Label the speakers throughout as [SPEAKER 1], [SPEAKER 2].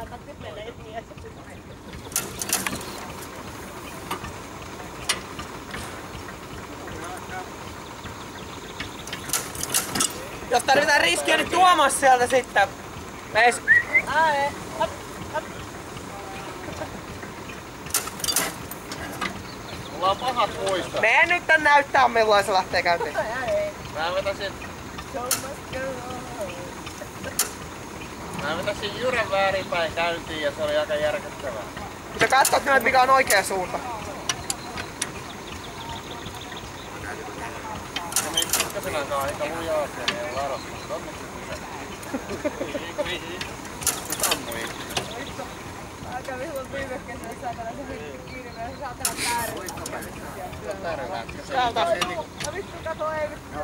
[SPEAKER 1] ammattiin menee mies.
[SPEAKER 2] Jos tarvitaan riskiä, niin Tuomas sieltä sitten. Veis.
[SPEAKER 3] Mulla on pahat muistot.
[SPEAKER 2] Mene nyt tän näyttää milloin se lähtee käyntiin.
[SPEAKER 3] Mä vetäsin Jyrän väärinpäin käyntiin ja se oli aika järkyttävää.
[SPEAKER 2] Sä katsot nyt mikä on oikea suunta.
[SPEAKER 3] No niin, pikkasen aikaa aika lujaa sen ja larostaa. Tonne se sammui.
[SPEAKER 1] Aika silloin viime kesänä saatana se hytti kiinni ja saatana tärvää. No vittu kato ei vittu.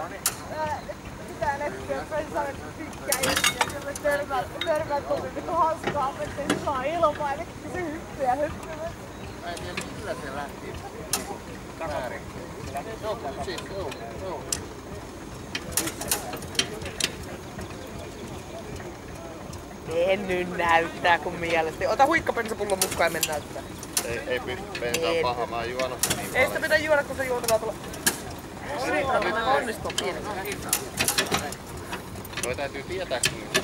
[SPEAKER 1] Mitään nettiä, pääsin saada pitkää irti ja kyllä törmää tuli vittu hauskaa, ettei se saa ilmaa ja vittu se hyppy ja hyppy.
[SPEAKER 3] Mä en tiedä millä se lähti väärin. Joo.
[SPEAKER 2] En nyt näyttää kun mielestäni. Ota huikkapensapullon mukaan ja mennä näyttää.
[SPEAKER 3] Ei pysty, bensa on paha, mä oon juonut sen niin paljon.
[SPEAKER 2] Ei sitä pitää juoda kun se juotetaan tulla. Onnistuu pieni.
[SPEAKER 3] Toi täytyy tietää kun